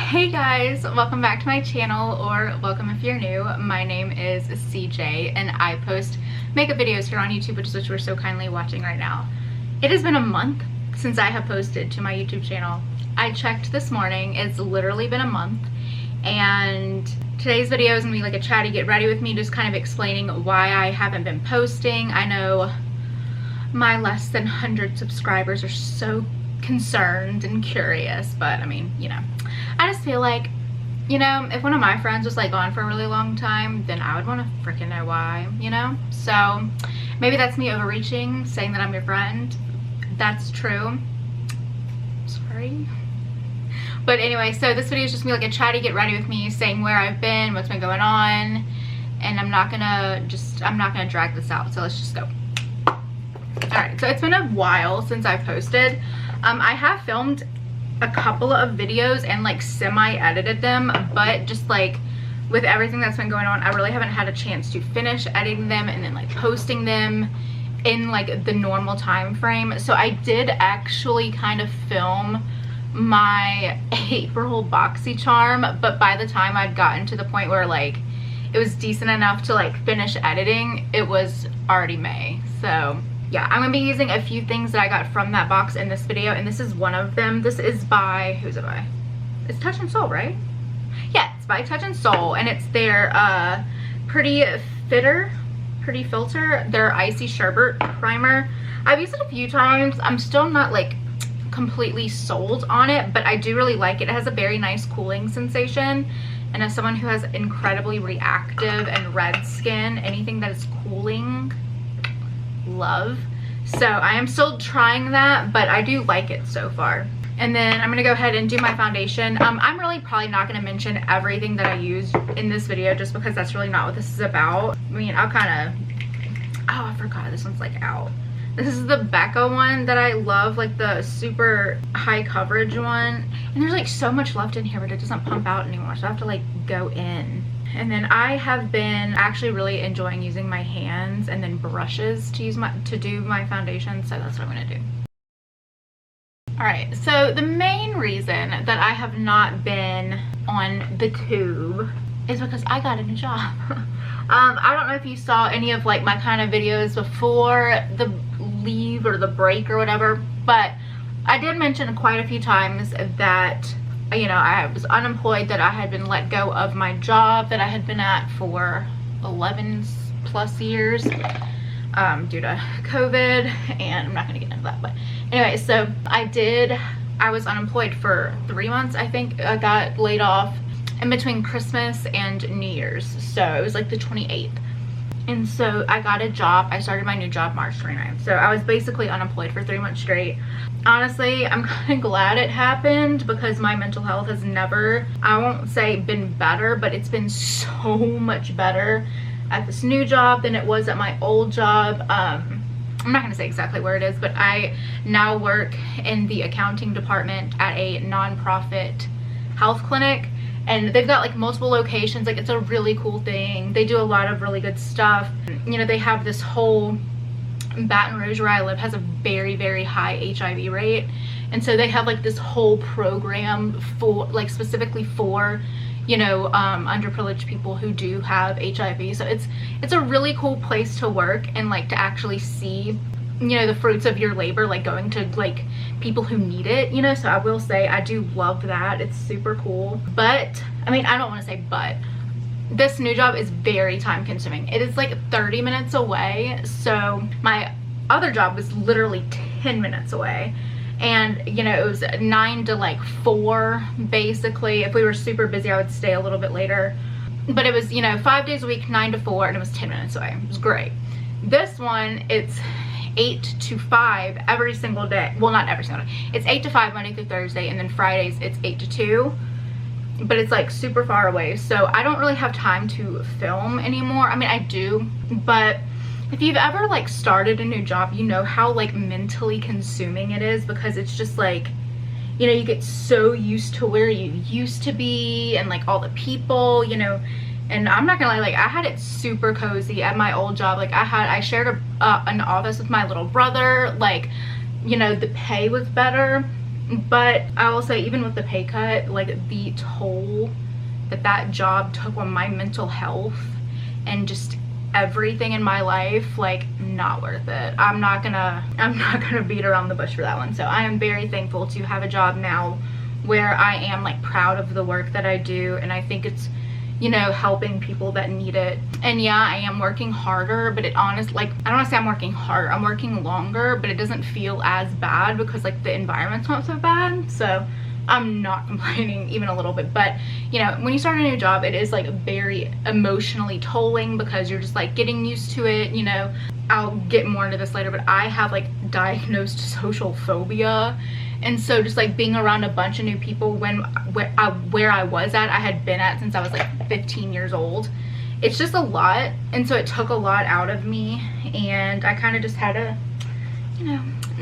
Hey guys, welcome back to my channel, or welcome if you're new. My name is CJ and I post makeup videos here on YouTube, which is what you're so kindly watching right now. It has been a month since I have posted to my YouTube channel. I checked this morning, it's literally been a month, and today's video is gonna be like a chatty get ready with me, just kind of explaining why I haven't been posting. I know my less than 100 subscribers are so concerned and curious, but I mean, you know, I just feel like, you know, if one of my friends was like gone for a really long time, then I would want to freaking know why, you know? So maybe that's me overreaching, saying that I'm your friend. That's true. Sorry. But anyway, so this video is just gonna be like a chatty get ready with me, saying where I've been, what's been going on, and I'm not gonna drag this out, so let's just go. Alright, so it's been a while since I've posted. I have filmed a couple of videos and like semi-edited them, but just like with everything that's been going on, I really haven't had a chance to finish editing them and then like posting them in like the normal time frame. So I did actually kind of film my April BoxyCharm, but by the time I'd gotten to the point where like it was decent enough to like finish editing, it was already May. So yeah, I'm gonna be using a few things that I got from that box in this video, and this is one of them. This is by, who's it by? It's Touch in Sol, right? Yeah, it's by Touch in Sol, and it's their Pretty Filter, their Icy Sherbet Primer. I've used it a few times. I'm still not like completely sold on it, but I do really like it. It has a very nice cooling sensation, and as someone who has incredibly reactive and red skin, anything that is cooling, love. So I am still trying that, but I do like it so far. And then I'm gonna go ahead and do my foundation. I'm really probably not gonna mention everything that I used in this video, just because that's really not what this is about. I mean, I'll kind of, oh, I forgot this one's like out. This is the Becca one that I love, like the super high coverage one, and there's like so much left in here, but it doesn't pump out anymore, so I have to like go in. And then I have been actually really enjoying using my hands and then brushes to do my foundation, so that's what I'm gonna do. Alright, so the main reason that I have not been on the tube is because I got a new job. I don't know if you saw any of like my kind of videos before the leave or the break or whatever, but I did mention quite a few times that, you know, I was unemployed, that I had been let go of my job that I had been at for 11 plus years due to COVID, and I'm not gonna get into that, but anyway, so I was unemployed for 3 months. I think I got laid off in between Christmas and New Year's, so it was like the 28th. And so I got a job. I started my new job March 29th. So I was basically unemployed for 3 months straight. Honestly, I'm kind of glad it happened, because my mental health has never, I won't say been better, but it's been so much better at this new job than it was at my old job. I'm not going to say exactly where it is, but I now work in the accounting department at a nonprofit health clinic. And they've got like multiple locations. Like, it's a really cool thing. They do a lot of really good stuff. You know, they have this whole, Baton Rouge where I live has a very, very high HIV rate. And so they have like this whole program for like specifically for, you know, underprivileged people who do have HIV. So it's a really cool place to work and like to actually see, you know, the fruits of your labor like going to like people who need it, you know. So I will say I do love that. It's super cool. But I mean, I don't want to say but, this new job is very time consuming. It is like 30 minutes away. So my other job was literally 10 minutes away, and you know, it was 9 to like 4 basically. If we were super busy, I would stay a little bit later, but it was, you know, 5 days a week, 9 to 4, and it was 10 minutes away. It was great. This one, it's 8 to 5 every single day. Well, not every single day. It's 8 to 5 Monday through Thursday, and then Fridays it's 8 to 2. But it's like super far away, so I don't really have time to film anymore. I mean, I do, but if you've ever like started a new job, you know how like mentally consuming it is, because it's just like, you know, you get so used to where you used to be and like all the people, you know. And I'm not gonna lie, like I had it super cozy at my old job. Like I shared an office with my little brother. Like, you know, the pay was better, But I will say, even with the pay cut, like the toll that job took on my mental health and just everything in my life, like, not worth it. I'm not gonna beat around the bush for that one. So I am very thankful to have a job now where I am like proud of the work that I do, and I think it's, you know, helping people that need it. And yeah, I am working harder, but it honestly, like, I don't want to say I'm working harder, I'm working longer, but it doesn't feel as bad because like the environment's not so bad. So I'm not complaining even a little bit. But you know, when you start a new job, it is like very emotionally tolling because you're just like getting used to it. You know, I'll get more into this later, but I have like diagnosed social phobia. And so just like being around a bunch of new people where I was at, I had been at since I was like 15 years old. It's just a lot. And so it took a lot out of me, and I kind of just had to, you know,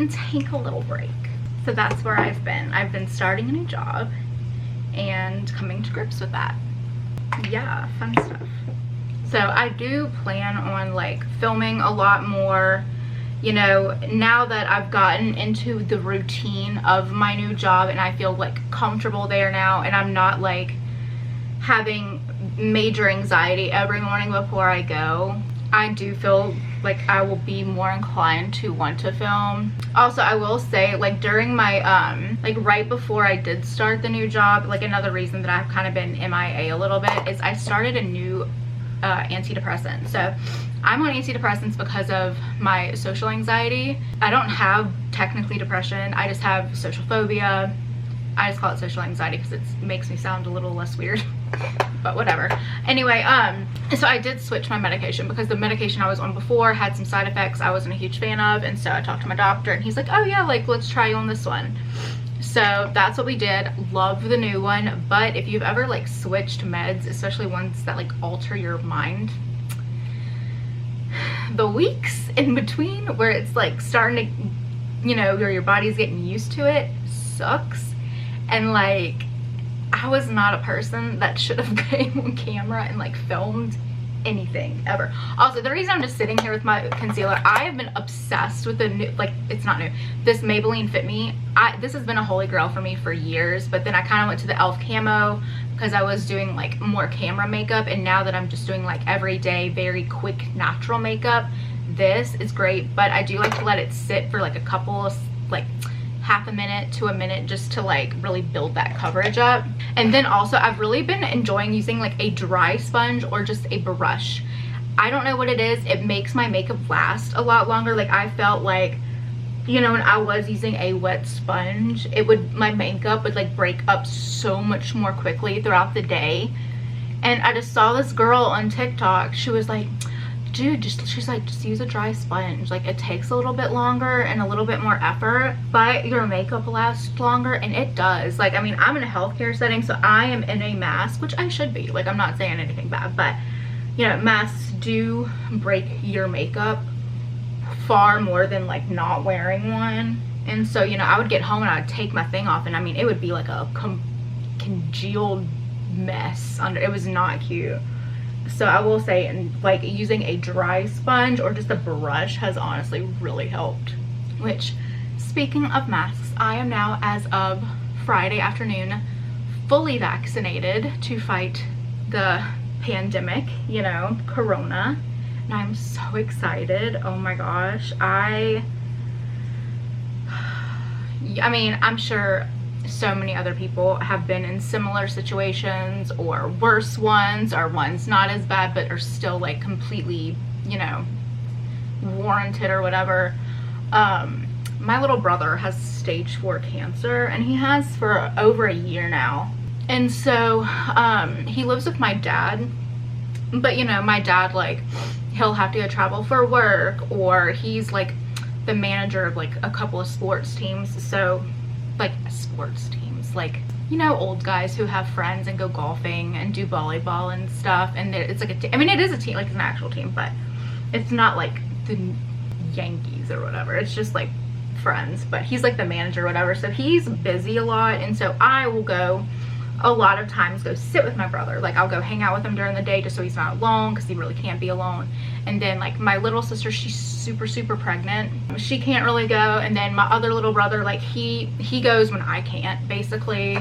take a little break. So that's where I've been. I've been starting a new job and coming to grips with that. Yeah, fun stuff. So I do plan on like filming a lot more, you know, now that I've gotten into the routine of my new job and I feel like comfortable there now, and I'm not like having major anxiety every morning before I go. I do feel like I will be more inclined to want to film. Also, I will say, like during my like right before I did start the new job, like another reason that I've kind of been MIA a little bit is I started a new antidepressant. So I'm on antidepressants because of my social anxiety. I don't have technically depression, I just have social phobia. I just call it social anxiety because it makes me sound a little less weird, but whatever. Anyway, so I did switch my medication because the medication I was on before had some side effects I wasn't a huge fan of, and so I talked to my doctor and he's like, oh yeah, like let's try you on this one. So that's what we did. Love the new one. But if you've ever like switched meds, especially ones that like alter your mind, the weeks in between where it's like starting to, you know, where your body's getting used to it, sucks. And like, I was not a person that should have came on camera and like filmed anything ever. Also, the reason I'm just sitting here with my concealer, I have been obsessed with the new, like, it's not new, this Maybelline Fit Me. This has been a holy grail for me for years, but then I kind of went to the e.l.f. camo because I was doing like more camera makeup, and now that I'm just doing like everyday very quick natural makeup, this is great. But I do like to let it sit for like a couple of like half a minute to a minute just to like really build that coverage up. And then also I've really been enjoying using like a dry sponge or just a brush. I don't know what it is, it makes my makeup last a lot longer. Like I felt like, you know, when I was using a wet sponge, my makeup would like break up so much more quickly throughout the day. And I just saw this girl on TikTok, she was like, dude, she's like, just use a dry sponge. Like it takes a little bit longer and a little bit more effort, but your makeup lasts longer. And it does. Like, I mean, I'm in a healthcare setting, so I am in a mask, which I should be. Like, I'm not saying anything bad, but you know, masks do break your makeup far more than like not wearing one. And so, you know, I would get home and I would take my thing off, and I mean, it would be like a congealed mess under. It was not cute. So I will say, and like using a dry sponge or just a brush has honestly really helped. Which, speaking of masks, I am now, as of Friday afternoon, fully vaccinated to fight the pandemic, you know, corona. And I'm so excited. Oh my gosh. I mean, I'm sure so many other people have been in similar situations or worse ones, or ones not as bad but are still like completely, you know, warranted or whatever. My little brother has stage 4 cancer, and he has for over a year now. And so he lives with my dad, but you know, my dad, like, he'll have to go travel for work, or he's like the manager of like a couple of sports teams. So like sports teams, like, you know, old guys who have friends and go golfing and do volleyball and stuff. And it's like I mean, it is a team, like it's an actual team, but it's not like the Yankees or whatever. It's just like friends, but he's like the manager or whatever. So he's busy a lot, and so I will go a lot of times go sit with my brother. Like I'll go hang out with him during the day just so he's not alone, because he really can't be alone. And then like my little sister, she's super pregnant, she can't really go. And then my other little brother, like he goes when I can't, basically.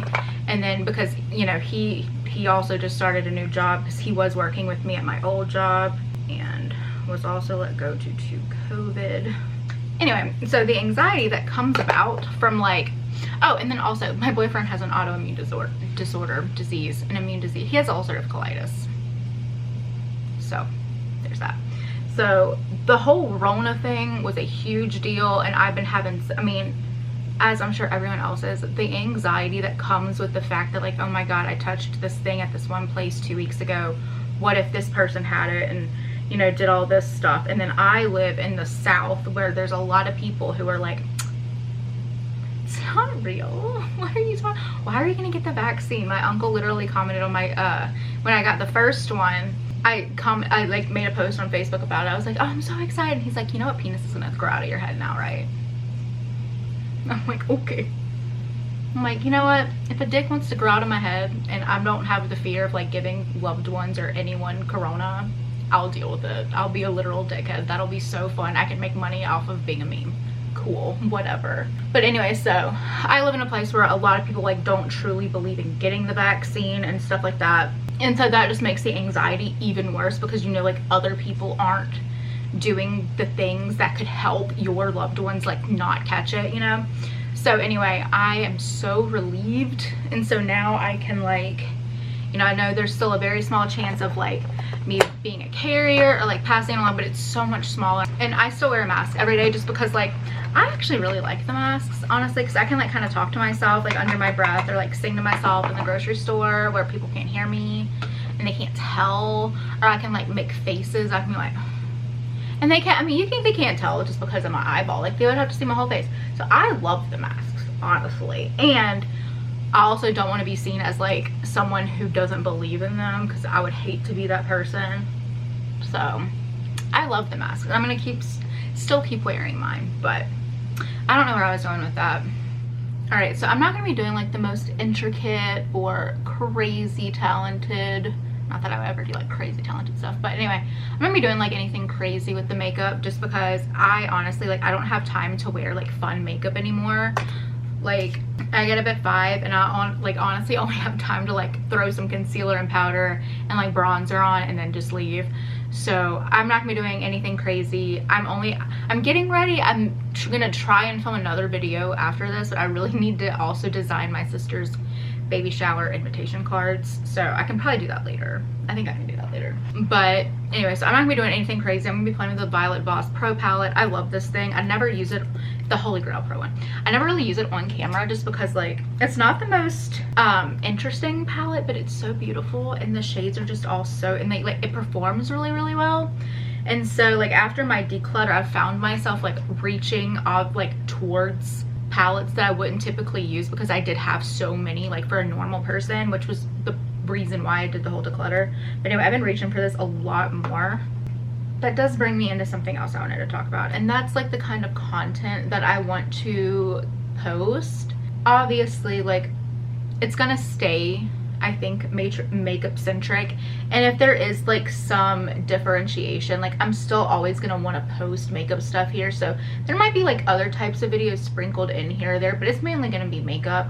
And then because, you know, he also just started a new job because he was working with me at my old job and was also let go due to COVID. Anyway, so the anxiety that comes about from like, oh, and then also my boyfriend has an autoimmune disease, an immune disease. He has ulcerative colitis. So there's that. So the whole Rona thing was a huge deal, and I've been having, I mean, as I'm sure everyone else is, the anxiety that comes with the fact that like, oh my God, I touched this thing at this one place 2 weeks ago. What if this person had it and, you know, did all this stuff? And then I live in the South where there's a lot of people who are like, it's not real. What are you talking? Why are you gonna get the vaccine? My uncle literally commented on my when I got the first one, I like made a post on Facebook about it. I was like, oh, I'm so excited. He's like, you know what, penis is gonna grow out of your head now, right? I'm like, okay. I'm like, you know what, if a dick wants to grow out of my head and I don't have the fear of like giving loved ones or anyone corona, I'll deal with it. I'll be a literal dickhead. That'll be so fun. I can make money off of being a meme. Cool, whatever. But anyway, so I live in a place where a lot of people like don't truly believe in getting the vaccine and stuff like that. And so that just makes the anxiety even worse, because you know, like other people aren't doing the things that could help your loved ones like not catch it, you know? So anyway, I am so relieved. And so now I can like, you know, I know there's still a very small chance of like me being a carrier or like passing along, but it's so much smaller. And I still wear a mask every day just because like I actually really like the masks, honestly, because I can like kind of talk to myself like under my breath, or like sing to myself in the grocery store where people can't hear me and they can't tell, or I can like make faces. I can be like, and they can't, I mean, you think they can't tell just because of my eyeball, like they would have to see my whole face. So I love the masks, honestly. And I also don't want to be seen as like someone who doesn't believe in them, because I would hate to be that person. So I love the mask. I'm gonna still keep wearing mine, but I don't know where I was going with that. All right, so I'm not gonna be doing like the most intricate or crazy talented, not that I would ever do like crazy talented stuff, but anyway, I'm gonna be doing like anything crazy with the makeup, just because I honestly like I don't have time to wear like fun makeup anymore. Like I get up at 5 and I honestly only have time to like throw some concealer and powder and like bronzer on and then just leave. So I'm not gonna be doing anything crazy. I'm getting ready. I'm gonna try and film another video after this, but I really need to also design my sister's baby shower invitation cards, so I can probably do that later. I think I can do that later. But anyway, so I'm not gonna be doing anything crazy. I'm gonna be playing with the Violet Voss Pro palette. I love this thing. I never use it, the Holy Grail Pro one. I never really use it on camera just because like it's not the most interesting palette, but it's so beautiful and the shades are just all so, and they like it performs really well. And so like after my declutter, I found myself like reaching up like towards palettes that I wouldn't typically use, because I did have so many like for a normal person, which was the reason why I did the whole declutter. But anyway, I've been reaching for this a lot more. That does bring me into something else I wanted to talk about, and that's like the kind of content that I want to post. Obviously like it's gonna stay, I think, makeup centric, and if there is like some differentiation, like I'm still always gonna want to post makeup stuff here, so there might be like other types of videos sprinkled in here or there, but it's mainly gonna be makeup.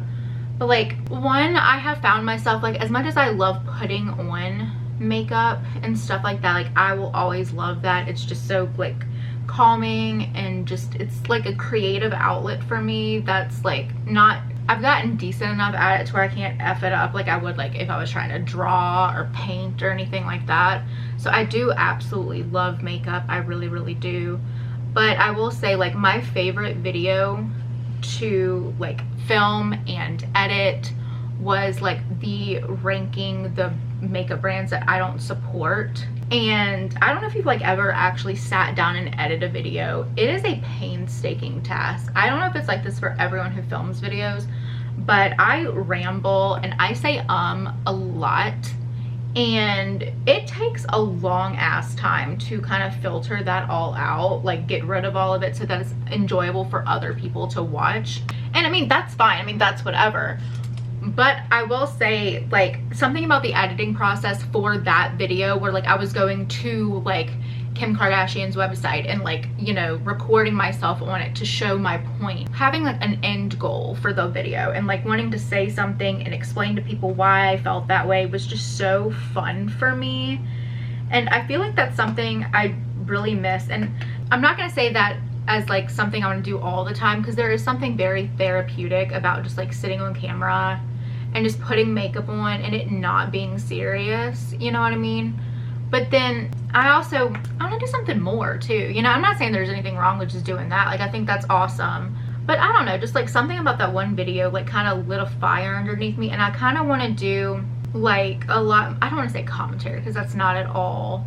But like one, I have found myself like, as much as I love putting on makeup and stuff like that, like I will always love that. It's just so like calming, and just it's like a creative outlet for me that's like not, I've gotten decent enough at it to where I can't F it up like I would like if I was trying to draw or paint or anything like that. So I do absolutely love makeup. I really do. But I will say like my favorite video to like film and edit was like the ranking the makeup brands that I don't support. And I don't know if you've like ever actually sat down and edited a video. It is a painstaking task. I don't know if it's like this for everyone who films videos, but I ramble and I say a lot, and it takes a long ass time to kind of filter that all out, like get rid of all of it so that it's enjoyable for other people to watch. And I mean, that's fine. I mean, that's whatever. But I will say, like, something about the editing process for that video where, like, I was going to, like, Kim Kardashian's website and, like, you know, recording myself on it to show my point. Having, like, an end goal for the video and, like, wanting to say something and explain to people why I felt that way was just so fun for me. And I feel like that's something I really miss. And I'm not going to say that as, like, something I want to do all the time, because there is something very therapeutic about just, like, sitting on camera and just putting makeup on and it not being serious, you know what I mean? But then I want to do something more too, you know. I'm not saying there's anything wrong with just doing that, like, I think that's awesome, but I don't know, just like something about that one video like kind of lit a fire underneath me. And I kind of want to do like a lot, I don't want to say commentary because that's not at all,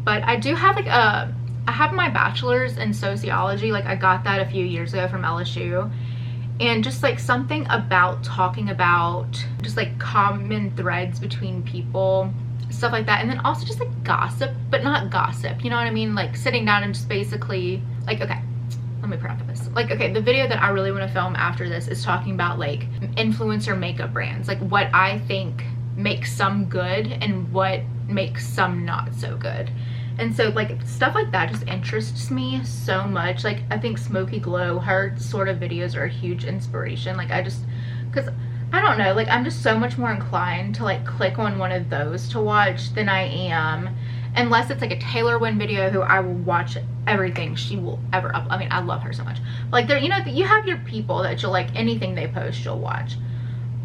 but I do have like I have my bachelor's in sociology, like I got that a few years ago from LSU. And just like something about talking about just like common threads between people, stuff like that. And then also just like gossip, but not gossip, you know what I mean? Like sitting down and just basically like, okay, let me preface. Like, okay, the video that I really want to film after this is talking about like influencer makeup brands, like what I think makes some good and what makes some not so good. And so like stuff like that just interests me so much. Like I think Smoky Glow, her sort of videos are a huge inspiration. Like because I don't know, like I'm just so much more inclined to like click on one of those to watch than I am, unless it's like a Taylor Wynn video, who I will watch everything she will ever up. I mean, I love her so much. But, like there, you know, you have your people that you'll like, anything they post you'll watch.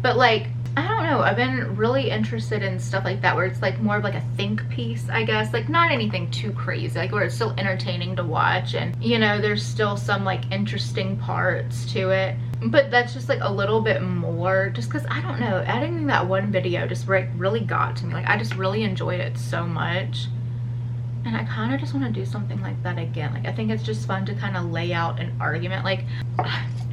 But like I don't know, I've been really interested in stuff like that where it's like more of like a think piece, I guess, like not anything too crazy, like where it's still entertaining to watch and, you know, there's still some like interesting parts to it, but that's just like a little bit more, just because I don't know, editing that one video just really got to me. Like I just really enjoyed it so much, and I kind of just want to do something like that again. Like I think it's just fun to kind of lay out an argument. Like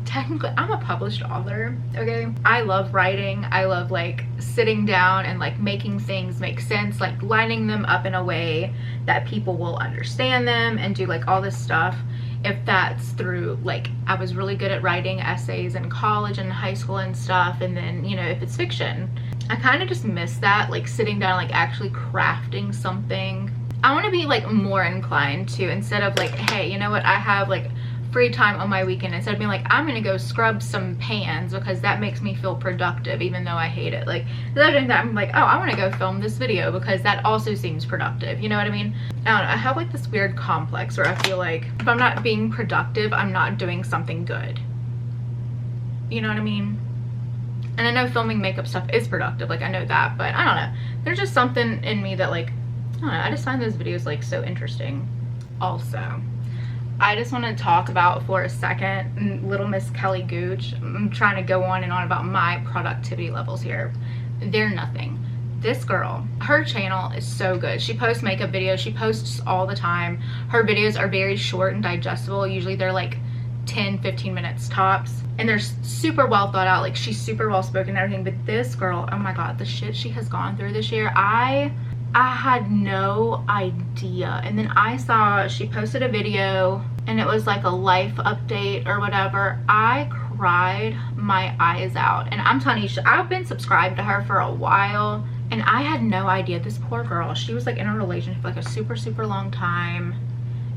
technically I'm a published author, okay? I love writing. I love like sitting down and like making things make sense, like lining them up in a way that people will understand them and do like all this stuff. If that's through, like, I was really good at writing essays in college and high school and stuff, and then, you know, if it's fiction, I kind of just miss that, like sitting down, like actually crafting something. I want to be like more inclined to, instead of like, hey, you know what, I have like free time on my weekend, instead of being like, I'm gonna go scrub some pans because that makes me feel productive even though I hate it. Like instead of doing that, I'm like, oh, I want to go film this video because that also seems productive, you know what I mean? I don't know, I have like this weird complex where I feel like if I'm not being productive, I'm not doing something good, you know what I mean? And I know filming makeup stuff is productive, like I know that, but I don't know, there's just something in me that like, I don't know, I just find those videos like so interesting. Also, I just want to talk about for a second Little Miss Kelly Gooch. I'm trying to go on and on about my productivity levels here. They're nothing. This girl, her channel is so good. She posts makeup videos. She posts all the time. Her videos are very short and digestible. Usually they're like 10-15 minutes tops, and they're super well thought out. Like she's super well spoken and everything. But this girl, oh my god, the shit she has gone through this year, I had no idea. And then I saw she posted a video and it was like a life update or whatever. I cried my eyes out, and I'm telling you, I've been subscribed to her for a while and I had no idea. This poor girl, she was like in a relationship for like a super long time,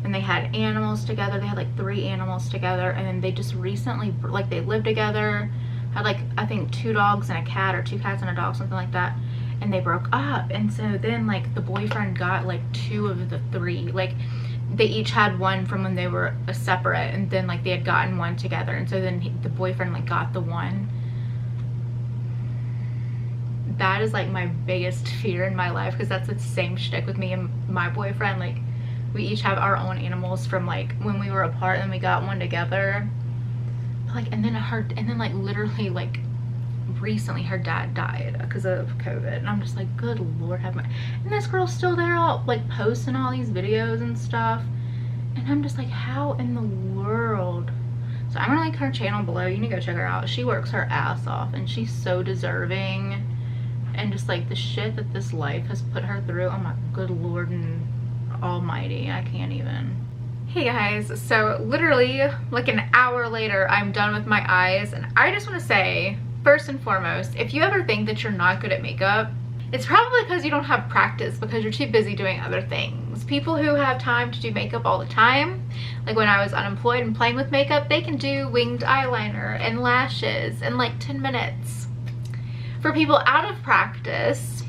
and they had animals together. They had like 3 animals together, and then they just recently, like they lived together, had like I think 2 dogs and a cat, or 2 cats and a dog, something like that. And they broke up, and so then like the boyfriend got like 2 of the 3. Like they each had one from when they were separate, and then like they had gotten one together, and so then the boyfriend like got the one. That is like my biggest fear in my life, because that's the same shtick with me and my boyfriend. Like we each have our own animals from like when we were apart, and we got one together. Like and then like literally like recently her dad died because of COVID, and I'm just like, good lord have mercy. And this girl's still there all like posting all these videos and stuff, and I'm just like, how in the world? So I'm gonna link her channel below. You need to go check her out. She works her ass off, and she's so deserving. And just like the shit that this life has put her through, oh my good lord and almighty, I can't even. Hey guys, so literally like an hour later I'm done with my eyes, and I just want to say first and foremost, if you ever think that you're not good at makeup, it's probably because you don't have practice, because you're too busy doing other things. People who have time to do makeup all the time, like when I was unemployed and playing with makeup, they can do winged eyeliner and lashes in like 10 minutes. For people out of practice,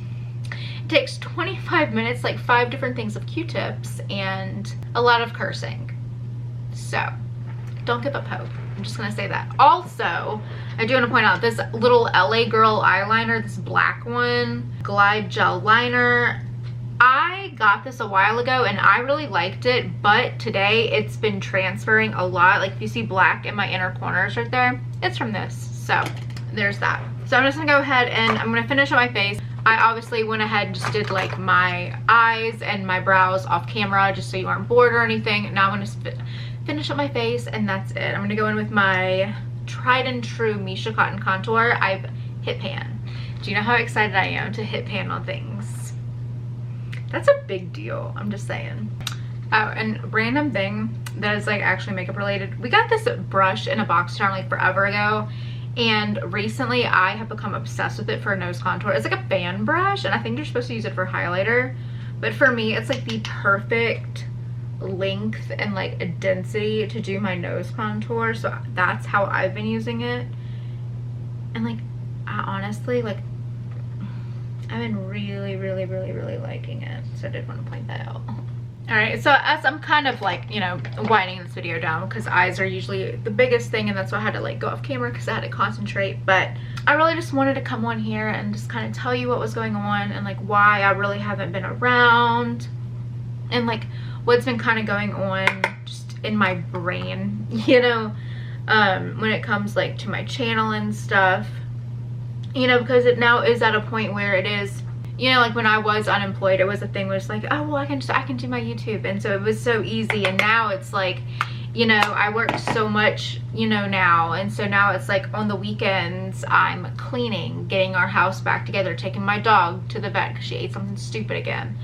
it takes 25 minutes, like 5 different things of Q-tips, and a lot of cursing. So don't give up hope. I'm just gonna say that. Also, I do want to point out this little LA Girl eyeliner, this black one, Glide Gel Liner. I got this a while ago and I really liked it, but today it's been transferring a lot. Like if you see black in my inner corners right there, it's from this. So there's that. So I'm just gonna go ahead and I'm gonna finish on my face. I obviously went ahead and just did like my eyes and my brows off camera just so you aren't bored or anything. Now I'm gonna finish up my face and that's it. I'm gonna go in with my tried and true Misha Cotton Contour. I've hit pan. Do you know how excited I am to hit pan on things? That's a big deal, I'm just saying. Oh, and random thing that is like actually makeup related. We got this brush in a box charm like forever ago, and recently I have become obsessed with it for nose contour. It's like a fan brush, and I think you're supposed to use it for highlighter, but for me it's like the perfect length and like a density to do my nose contour, so that's how I've been using it. And like I honestly, like, I've been really liking it, so I did want to point that out. All right, so as I'm kind of like, you know, winding this video down, because eyes are usually the biggest thing, and that's why I had to like go off camera because I had to concentrate, but I really just wanted to come on here and just kind of tell you what was going on and like why I really haven't been around, and like what's been kind of going on just in my brain, you know, when it comes like to my channel and stuff, you know, because it now is at a point where it is, you know, like when I was unemployed, it was a thing where it's like, oh well, I can do my YouTube, and so it was so easy. And now it's like, you know, I work so much, you know, now, and so now it's like on the weekends I'm cleaning, getting our house back together, taking my dog to the vet because she ate something stupid again,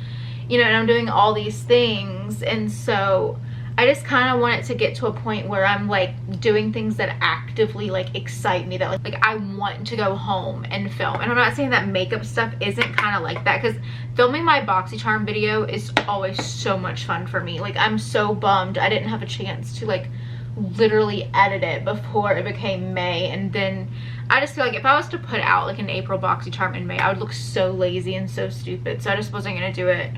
you know, and I'm doing all these things. And so I just kind of want it to get to a point where I'm like doing things that actively like excite me, that like I want to go home and film. And I'm not saying that makeup stuff isn't kind of like that, because filming my BoxyCharm video is always so much fun for me. Like I'm so bummed I didn't have a chance to like literally edit it before it became May, and then I just feel like if I was to put out like an April BoxyCharm in May, I would look so lazy and so stupid, so I just wasn't gonna do it.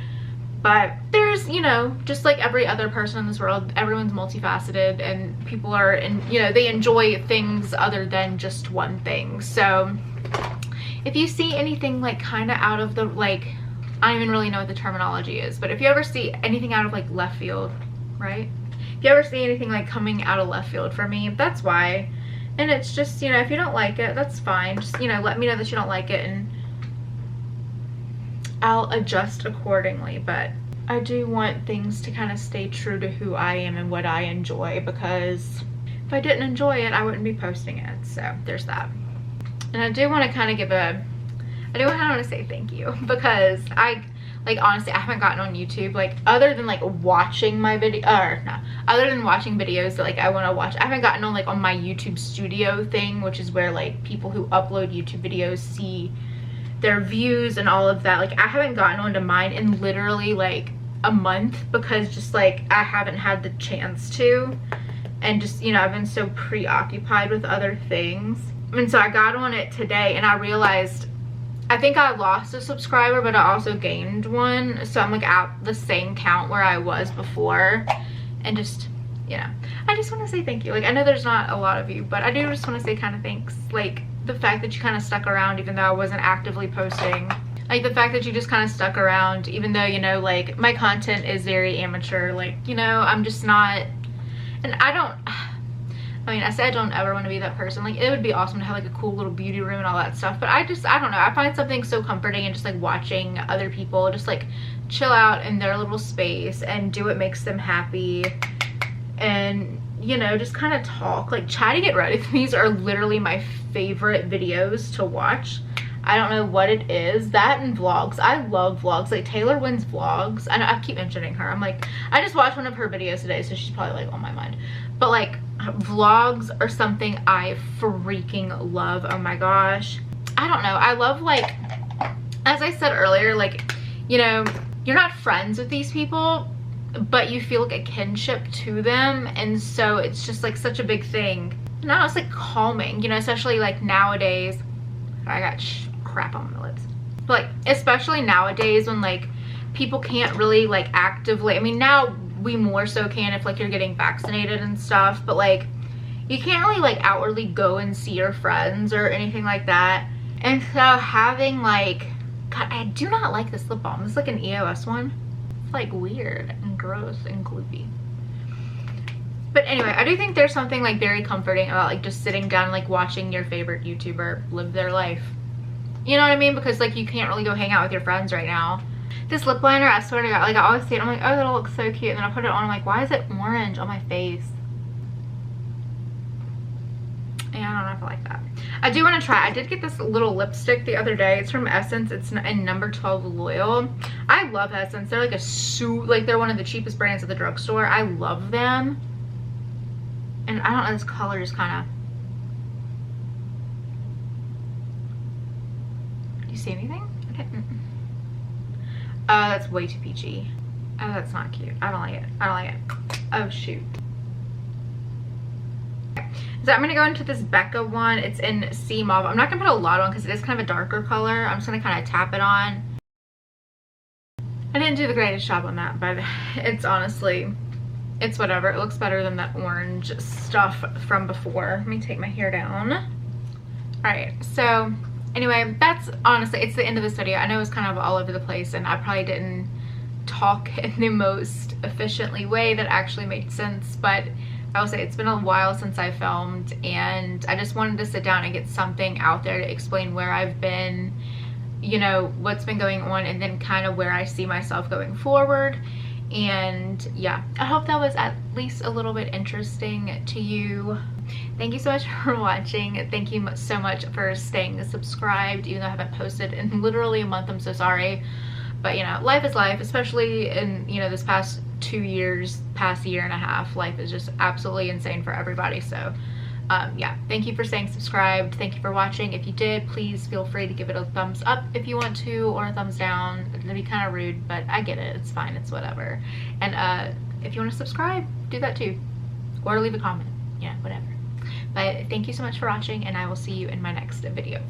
But there's, you know, just like every other person in this world, everyone's multifaceted, and people are, and you know, they enjoy things other than just one thing. So if you see anything like kind of out of the, like, I don't even really know what the terminology is, but if you ever see anything out of like left field, right? If you ever see anything like coming out of left field for me, that's why. And it's just, you know, if you don't like it, that's fine. Just, you know, let me know that you don't like it, and I'll adjust accordingly. But I do want things to kind of stay true to who I am and what I enjoy, because if I didn't enjoy it, I wouldn't be posting it. So there's that. And I do want to kind of give a, I do want to say thank you, because I, like, honestly, I haven't gotten on YouTube, like, other than like watching my video, or no, other than watching videos that like I want to watch, I haven't gotten on like on my YouTube studio thing, which is where like people who upload YouTube videos see their views and all of that. Like I haven't gotten onto mine in literally like a month, because just like I haven't had the chance to, and just, you know, I've been so preoccupied with other things. And so I got on it today, and I realized I think I lost a subscriber, but I also gained one, so I'm like at the same count where I was before. And just, you know, I just want to say thank you. Like I know there's not a lot of you, but I do just want to say kind of thanks. Like the fact that you kind of stuck around even though I wasn't actively posting, like the fact that you just kind of stuck around even though, you know, like my content is very amateur, like, you know, I'm just not, and I mean, I said I don't ever want to be that person. Like it would be awesome to have like a cool little beauty room and all that stuff, but I don't know, I find something so comforting in just like watching other people just like chill out in their little space and do what makes them happy, and, you know, just kind of talk. Like Chatty GRWM are literally my favorite videos to watch. I don't know what it is. That and vlogs. I love vlogs. Like Taylor wins vlogs. I know I keep mentioning her. I'm like, I just watched one of her videos today, so she's probably like on my mind. But like, vlogs are something I freaking love. Oh my gosh, I don't know, I love, like, as I said earlier, like, you know, you're not friends with these people, but you feel like a kinship to them, and so it's just like such a big thing. Now it's like calming, you know, especially like nowadays. I got crap on my lips. But like, especially nowadays when like people can't really like actively, I mean, now we more so can if like you're getting vaccinated and stuff, but like you can't really like outwardly go and see your friends or anything like that. And so having like, God, I do not like this lip balm. This is like an EOS one. It's like weird and gross and gloopy. But anyway, I do think there's something like very comforting about like just sitting down, like watching your favorite YouTuber live their life. You know what I mean? Because like you can't really go hang out with your friends right now. This lip liner, I swear to God, like I always see it, I'm like, oh, that'll look so cute. And then I put it on, I'm like, why is it orange on my face? Yeah, I don't know if I like that. I do want to try. I did get this little lipstick the other day. It's from Essence. It's in number 12 Loyal. I love Essence. They're like they're one of the cheapest brands at the drugstore. I love them. And I don't know, this color is kind of... Do you see anything? Okay. That's way too peachy. Oh, that's not cute. I don't like it. I don't like it. Oh, shoot. So I'm going to go into this Becca one. It's in Sea Mauve. I'm not going to put a lot on because it is kind of a darker color. I'm just going to kind of tap it on. I didn't do the greatest job on that, but it's honestly... It's whatever. It looks better than that orange stuff from before. Let me take my hair down. Alright, so anyway, that's honestly, it's the end of this video. I know it was kind of all over the place and I probably didn't talk in the most efficiently way that actually made sense, but I will say it's been a while since I filmed and I just wanted to sit down and get something out there to explain where I've been, you know, what's been going on, and then kind of where I see myself going forward. And yeah, I hope that was at least a little bit interesting to you. Thank you so much for watching. Thank you so much for staying subscribed even though I haven't posted in literally a month. I'm so sorry, but you know, life is life, especially in, you know, this past 2 years, past year and a half. Life is just absolutely insane for everybody. So yeah, thank you for staying subscribed. Thank you for watching. If you did, please feel free to give it a thumbs up if you want to, or a thumbs down. It'd be kind of rude, but I get it. It's fine. It's whatever. And if you want to subscribe, do that too, or leave a comment. Yeah, whatever. But thank you so much for watching, and I will see you in my next video.